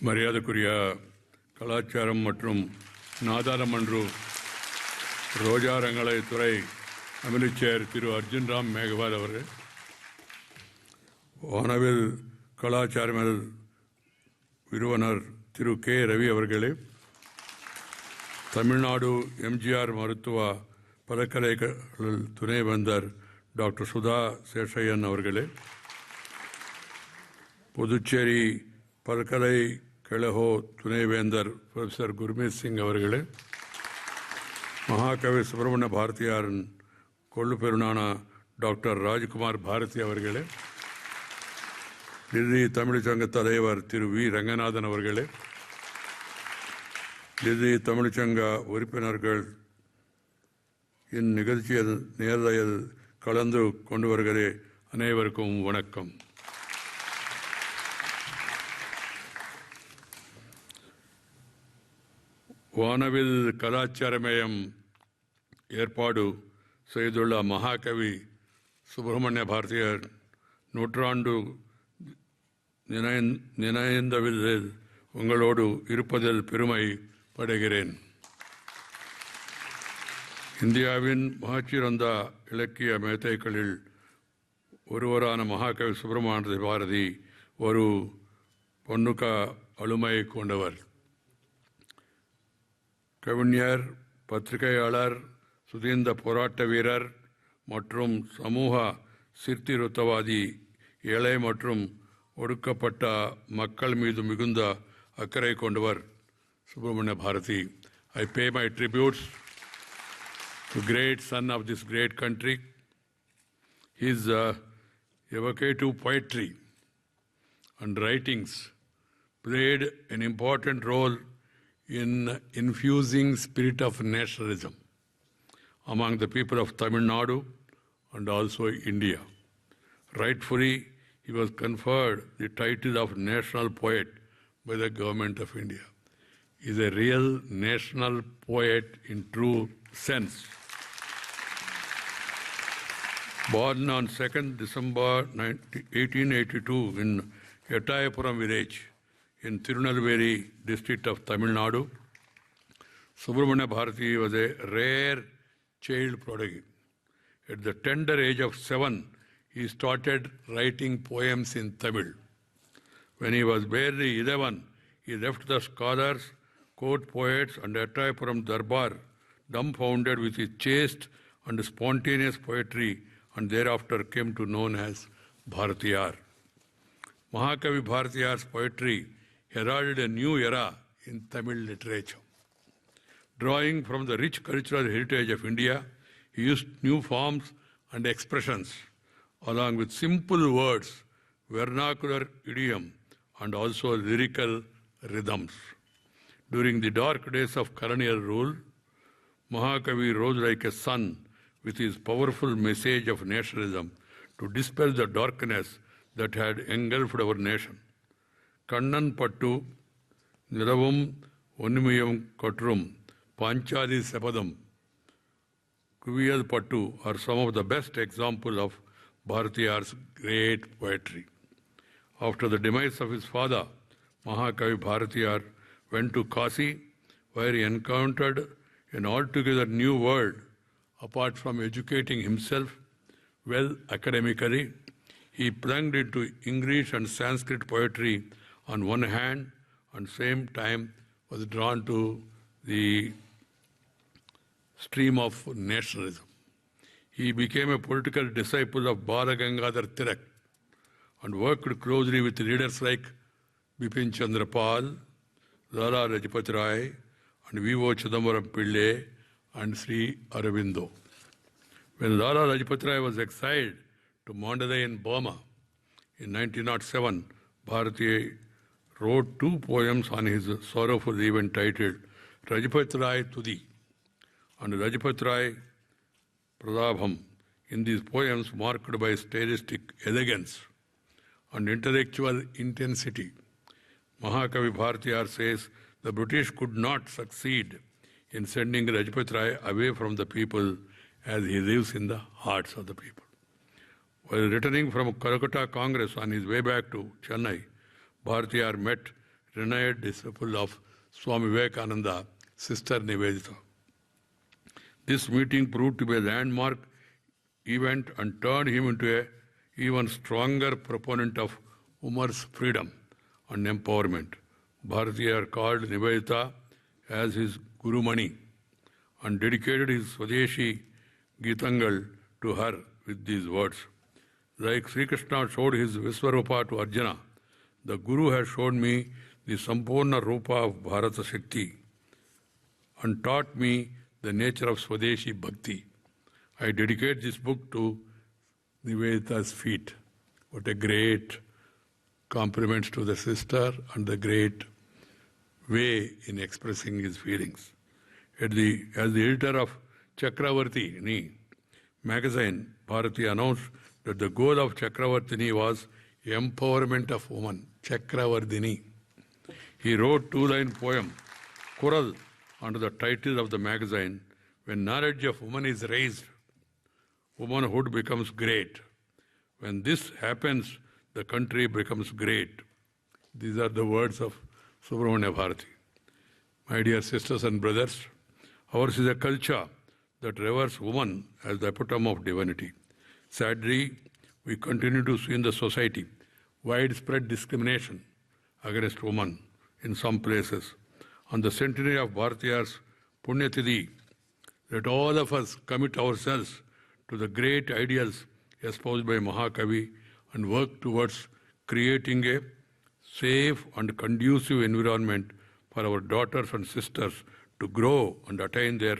மரியாதைக்குரிய கலாச்சாரம் மற்றும் நாடாளுமன்ற ரோஜாரங்களை துறை அமைச்சர் திரு அர்ஜுன் ராம் மேகவால் அவர்கள், வானவில் கலாச்சார விருந்தினர் திரு கே ரவி அவர்களே, தமிழ்நாடு எம்ஜிஆர் மருத்துவ பல்கலைக்கழக துணைவேந்தர் டாக்டர் சுதா சேஷையன் அவர்களே, புதுச்சேரி பல்கலைக்கழக துணைவேந்தர் ப்ரொஃபஸர் குர்மீத் சிங் அவர்களே, மகாகவி சுப்பிரமணிய பாரதியாரின் கொள்ளு பெருனான டாக்டர் ராஜ்குமார் பாரதி அவர்களே, தில்லி தமிழ்ச்சங்க தலைவர் திரு வி ரங்கநாதன் அவர்களே, தில்லி தமிழ்ச்சங்க உறுப்பினர்கள் இந்நிகழ்ச்சியில் நேரலையில் கலந்து கொண்டு வருகிறே அனைவருக்கும் வணக்கம். வானவில் கலாச்சார மையம் ஏற்பாடு செய்துள்ள மகாகவி சுப்பிரமணிய பாரதியார் நூற்றாண்டு நினைந்தவில் உங்களோடு இருப்பதில் பெருமை படுகிறேன். இந்தியாவின் மகச்சிறந்த இலக்கிய மேதைகளில் ஒருவரான மகாகவி சுப்பிரமணிய பாரதி ஒரு பொன்னுக்க ஆளுமை கொண்டவர். கவிஞர், பத்திரிகையாளர், சுதந்திர போராட்ட வீரர் மற்றும் சமூக சீர்திருத்தவாதி, ஏழை மற்றும் ஒடுக்கப்பட்ட மக்கள் மீது மிகுந்த அக்கறை கொண்டவர் Subramaniya Bharathi. I pay my tributes to great son of this great country. His evocative poetry and writings played an important role in infusing spirit of nationalism among the people of Tamil Nadu and also India. Rightfully, he was conferred the title of national poet by the government of India. He is a real national poet in true sense. Born on 2nd December 1882 in Ettayapuram village in Tirunelveli district of Tamil Nadu, Subramania Bharati was a rare child prodigy. At the tender age of 7, he started writing poems in Tamil. When he was barely 11, he left the scholars, court poets and Ettayapuram Darbar dumbfounded with his chaste and spontaneous poetry, and thereafter came to known as Bharatiyar. Mahakavi Bharatiyar's poetry heralded a new era in Tamil literature. Drawing from the rich cultural heritage of India, he used new forms and expressions, along with simple words, vernacular idiom, and also lyrical rhythms. During the dark days of colonial rule, Mahakavi rose like a sun with his powerful message of nationalism to dispel the darkness that had engulfed our nation. Kannan Pattu, Niravum Onimiyam Kotrum, Panchali Sepadam, Kuviyal Pattu are some of the best examples of Bharatiyar's great poetry. After the demise of his father, Mahakavi Bharatiyar went to Kasi, where he encountered an altogether new world. Apart from educating himself well academically, he plunged into English and Sanskrit poetry on one hand, and same time was drawn to the stream of nationalism. He became a political disciple of Bala Gangadhar Tilak and worked closely with leaders like Bipin Chandra Pal, Lala Lajpat Rai, and V.O. Chidambaram Pillai and Sri Aurobindo. When Lala Lajpat Rai was exiled to Mandalay in Burma in 1907, Bharati wrote 2 poems on his sorrowful event titled Rajpat Rai Tudi and Rajpat Rai Pradabham. In these poems, marked by stylistic elegance and intellectual intensity, Mahakavi Bharatiyar says the British could not succeed in sending Rajpat Rai away from the people, as he lives in the hearts of the people. While returning from Calcutta Congress on his way back to Chennai, Bharatiyar met renowned disciple of Swami Vivekananda, Sister Nivedita. This meeting proved to be a landmark event and turned him into an even stronger proponent of women's freedom and empowerment. Bharatiya called Nivedita as his Gurumani and dedicated his Swadeshi Gitangal to her with these words. Like Sri Krishna showed his Visvarupa to Arjuna, the Guru has shown me the Sampurna Rupa of Bharata Shakti and taught me the nature of Swadeshi Bhakti. I dedicate this book to Nivedita's feet. What a great compliment to the sister and the great way in expressing his feelings. As the editor of Chakravartini magazine, Bharati announced that the goal of Chakravartini was empowerment of women. Chakravartini. He wrote two-line poem, Kural, under the title of the magazine, when knowledge of woman is raised, womanhood becomes great. When this happens, the country becomes great. These are the words of Subramanya Bharati. My dear sisters and brothers, ours is a culture that reveres woman as the epitome of divinity. Sadly, we continue to see in the society widespread discrimination against women in some places. On the centenary of Bharatiya's Punyatidi, let all of us commit ourselves to the great ideals espoused by Mahakavi and work towards creating a safe and conducive environment for our daughters and sisters to grow and attain their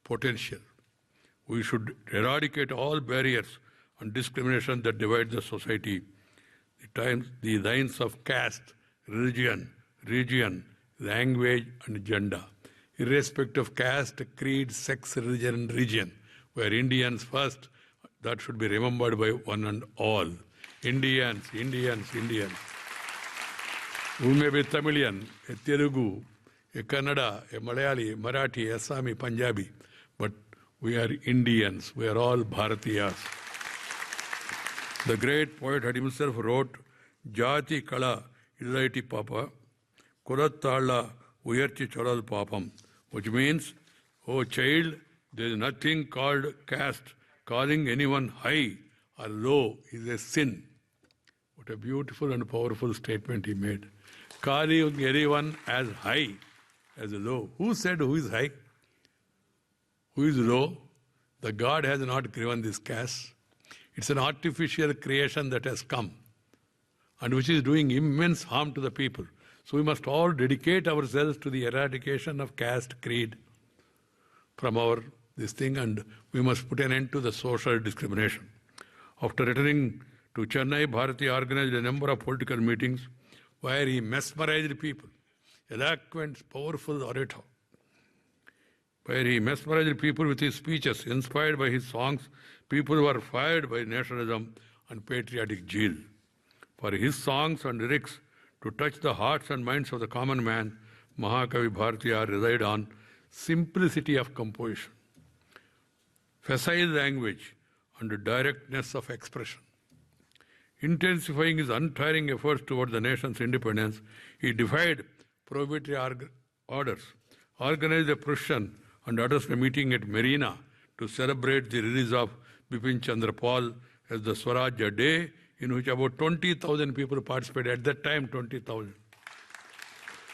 potential. We should eradicate all barriers and discrimination that divide the society. The lines of caste, religion, region, language and gender. Irrespective of caste, creed, sex, religion and region. We are Indians first. That should be remembered by one and all. Indians, Indians, Indians. We may be Tamilian, a Telugu, a Kannada, a Malayali, Marathi, Assami, Punjabi, but we are Indians. We are all Bharatiyas. The great poet had himself wrote, Jati Kala Illaiti Papa, Kurattala Uyarchi Choral Papam, which means, oh child, there is nothing called caste. Calling anyone high or low is a sin. What a beautiful and powerful statement he made. Calling anyone as high, as low. Who said who is high? Who is low? The God has not given this caste. It's an artificial creation that has come and which is doing immense harm to the people. So we must all dedicate ourselves to the eradication of caste, creed from this thing, and we must put an end to the social discrimination. After returning to Chennai, Bharati organized a number of political meetings where he mesmerized people. Eloquent, powerful orator. Where he mesmerized people with his speeches, inspired by his songs, people were fired by nationalism and patriotic zeal. For his songs and lyrics to touch the hearts and minds of the common man, Mahakavi Bharatiya relied on simplicity of composition, facile language, and directness of expression. Intensifying his untiring efforts toward the nation's independence, he defied prohibitory orders, organized a procession, and addressed a meeting at Marina to celebrate the release of Bipin Chandra Pal as the Swarajya Day, in which about 20,000 people participated. At that time, 20,000.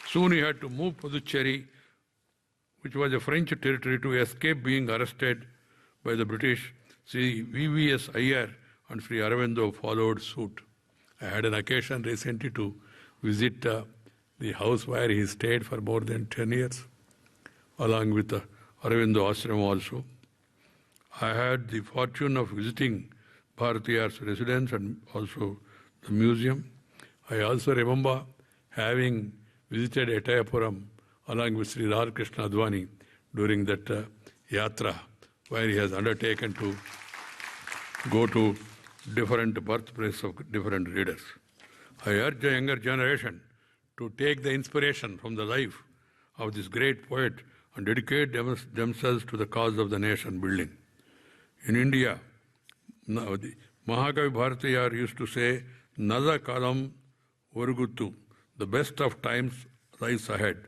Soon he had to move Puducherry, which was a French territory, to escape being arrested by the British. Sri V.V.S. Iyer and Sri Aurobindo followed suit. I had an occasion recently to visit the house where he stayed for more than 10 years, along with the Aurobindo Ashram also. I had the fortune of visiting Bharatiya's residence and also the museum. I also remember having visited Etayapuram along with Sri Radhakrishna Advani during that yatra, where he has undertaken to go to different birthplaces of different leaders. I urge the younger generation to take the inspiration from the life of this great poet and dedicate themselves to the cause of the nation building. In India, Mahakavi Bharatiya used to say, Nada Kalam Varuguttu, The best of times lies ahead.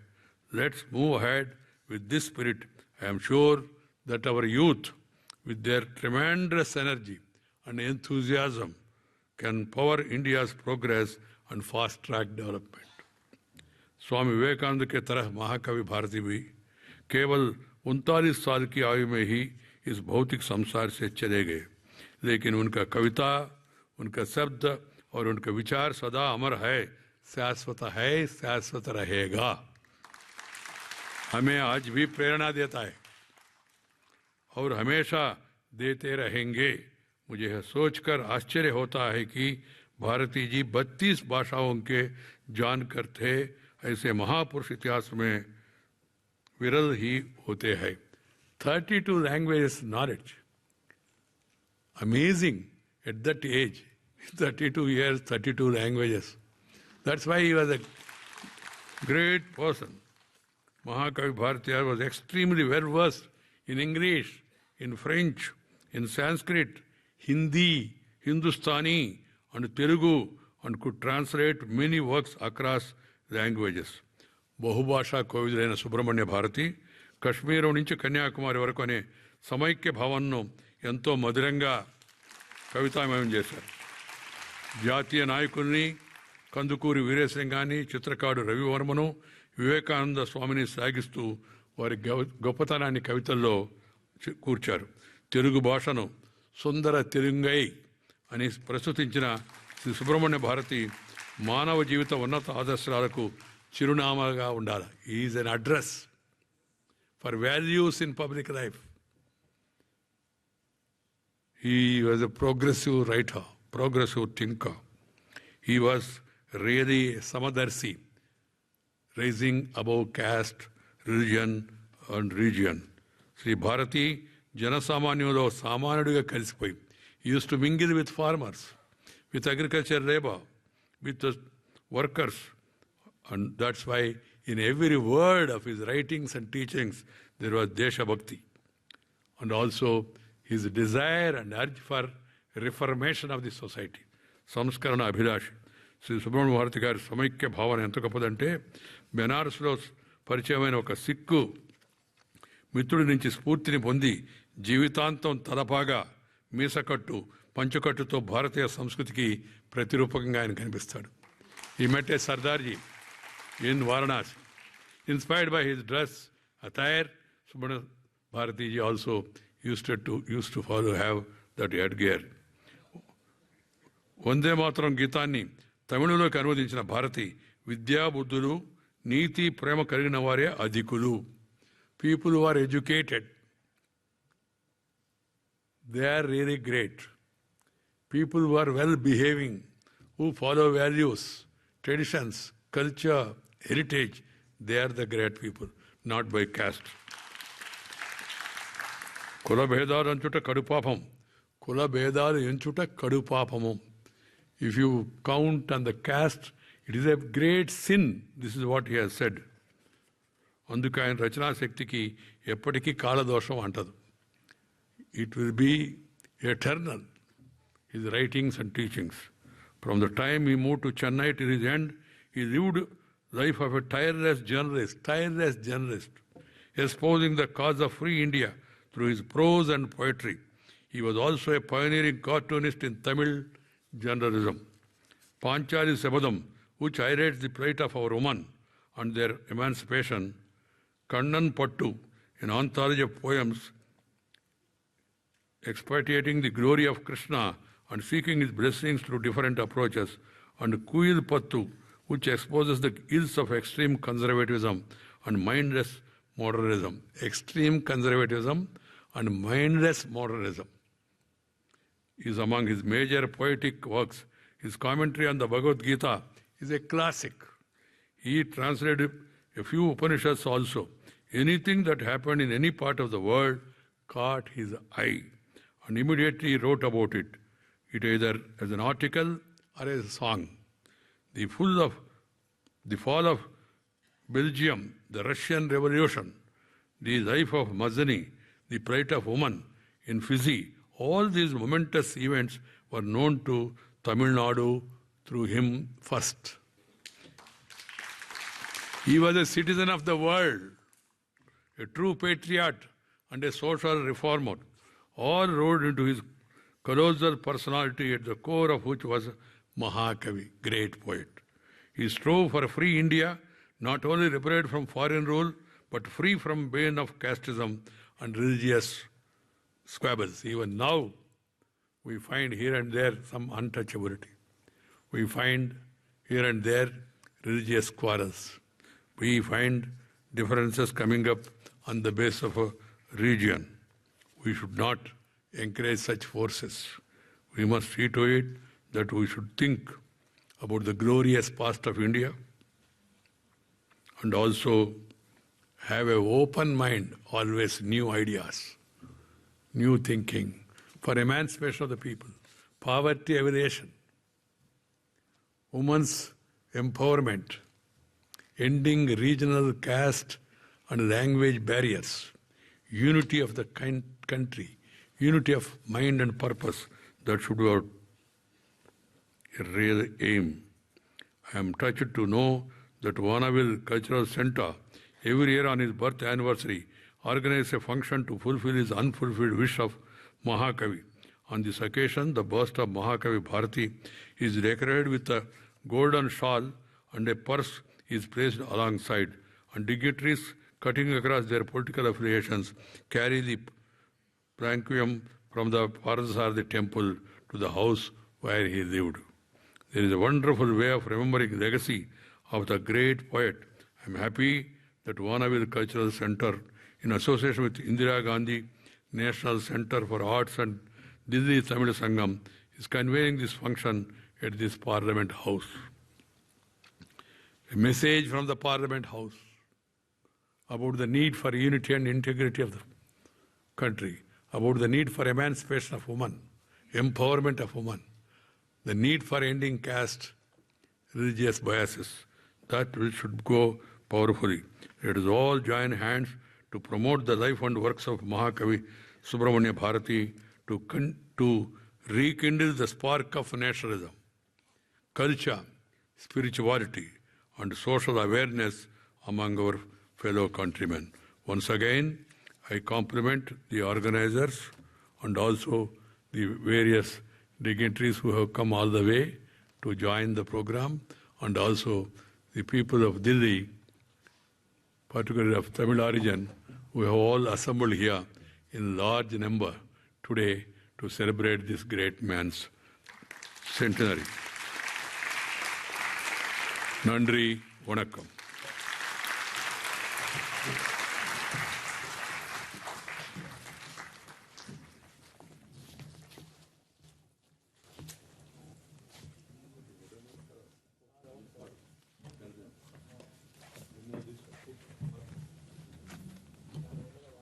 Let's move ahead with this spirit. I am sure that our youth, with their tremendous energy and enthusiasm, can power India's progress and fast-track development. Swami Vivekananda के तरह महाकवि भारती भी केवल 39 साल की आयु में ही इस भौतिक संसार से चले गए, लेकिन उनका कविता, उनका शब्द और उनका विचार सदा अमर है, शाश्वत रहेगा। हमें आज भी प्रेरणा देता है और हमेशा देते रहेंगे। मुझे यह सोचकर आश्चर्य होता है कि भारती जी 32 भाषाओं के जानकार थे। ऐसे महापुरुष इतिहास में विरल ही होते हैं। 32 languages knowledge. Amazing at that age. 32 years, 32 languages. That's why he was a great person. Mahakavi Bharatiya was extremely well versed in English, in French, in Sanskrit, Hindi, Hindustani, and Telugu, and could translate many works across languages. బహుభాషా కోవిదులైన Subrahmanya Bharati కశ్మీరం నుంచి కన్యాకుమారి వరకు అనే సమైక్య భావనను ఎంతో మధురంగా కవితామయం చేశారు. జాతీయ నాయకుల్ని కందుకూరి వీరేశలింగాన్ని, చిత్రకారుడు రవివర్మను, వివేకానంద స్వామిని సాగిస్తూ వారి గొప్పతనాన్ని కవితల్లో కూర్చారు. తెలుగు భాషను సుందర తెలుగై అని ప్రస్తుతించిన శ్రీ సుబ్రహ్మణ్య భారతి మానవ జీవిత ఉన్నత ఆదర్శాలకు చిరునామాగా ఉండాలి. Is an address for values in public life. He was a progressive writer, progressive thinker. He was really సమదర్శి, rising above caste, religion and region. Shri Bharati జనసామాన్యంలో సామాన్యుడిగా కలిసిపోయి use to mingle with farmers, with agriculture labor, with the workers. And that's why in every word of his writings and teachings there was Desha Bhakti. And also his desire and urge for reformation of the society. Samskarana Abhilashi. Sri Subrahmanya Bharati గారి సమైక్య భావన ఎంత గొప్పదంటే, బెనారస్లో పరిచయమైన ఒక సిక్కు మిత్రుడి నుంచి స్ఫూర్తిని పొంది జీవితాంతం తలపాగా, మీసకట్టు, పంచకట్టుతో భారతీయ సంస్కృతికి ప్రతిరూపకంగా ఆయన కనిపిస్తాడు. He met a Sardarji in Varanasi. Inspired by his dress, attire, Subramanya Bharati ji also used to have that headgear. Vande Mataram గీతాన్ని తమిళంలోకి అనువదించిన భారతి విద్యా బుద్ధులు, నీతి, ప్రేమ కలిగిన వారే అధికులు. People who are educated, they are really great. People who are well behaving, who follow values, traditions, culture, heritage, they are the great people, not by caste. కుల భేదాలు ఎంచుట కడుపాపం, కుల భేదాలు ఎంచుట కడుపాపము. If you count on the caste, it is a great sin. This is what he has said. అందుకు ఆయన రచనా శక్తికి ఎప్పటికీ కాలదోషం అంటదు. It will be eternal. His writings and teachings. From the time he moved to Chennai till his end, he lived life of a tireless journalist, espousing the cause of free India through his prose and poetry. He was also a pioneering cartoonist in Tamil journalism. Panchali Sabadam, which highlights the plight of our women and their emancipation. Kannan Pattu, an anthology of poems expatiating the glory of Krishna and seeking his blessings through different approaches, and Kuil Pattu, which exposes the ills of extreme conservatism and mindless modernism. Extreme conservatism and mindless modernism is among his major poetic works. His commentary on the Bhagavad Gita is a classic. He translated a few Upanishads also. Anything that happened in any part of the world caught his eye, and immediately wrote about it, either as an article or as a song. The fall of Belgium, the Russian Revolution, the life of Mazzini, the plight of women in Fiji, all these momentous events were known to Tamil Nadu through him first. He was a citizen of the world, a true patriot and a social reformer, all rolled into his colossal personality, at the core of which was Mahakavi, great poet. He strove for a free India, not only liberated from foreign rule, but free from bane of casteism and religious squabbles. Even now, we find here and there some untouchability. We find here and there religious quarrels. We find differences coming up on the basis of a region. We should not encourage such forces. We must see to it that we should think about the glorious past of India and also have an open mind, always new ideas, new thinking for emancipation of the people, poverty alleviation, women's empowerment, ending regional caste and language barriers, unity of the country, unity of mind and purpose. That should be our real aim. I am touched to know that Vanaville Cultural Center every year on his birth anniversary organizes a function to fulfill his unfulfilled wish of Mahakavi. On this occasion, the bust of Mahakavi Bharati is decorated with a golden shawl and a purse is placed alongside, and dignitaries cutting across their political affiliations carry the planquium from the Parthasarathi temple to the house where he lived. There is a wonderful way of remembering the legacy of the great poet. I am happy that Vanaville Cultural Center, in association with Indira Gandhi National Center for Arts and Delhi Tamil Sangam, is convening this function at this Parliament House. A message from the Parliament House about the need for unity and integrity of the country, about the need for emancipation of women, empowerment of women, the need for ending caste, religious biases. That should go powerfully. Let us all join hands to promote the life and works of Mahakavi Subramanya Bharati, to rekindle the spark of nationalism, culture, spirituality, and social awareness among our fellow countrymen. Once again, I compliment the organizers and also the various dignitaries who have come all the way to join the program, and also the people of Delhi, particularly of Tamil origin, who have all assembled here in large number today to celebrate this great man's centenary. Nandri, Vanakkam.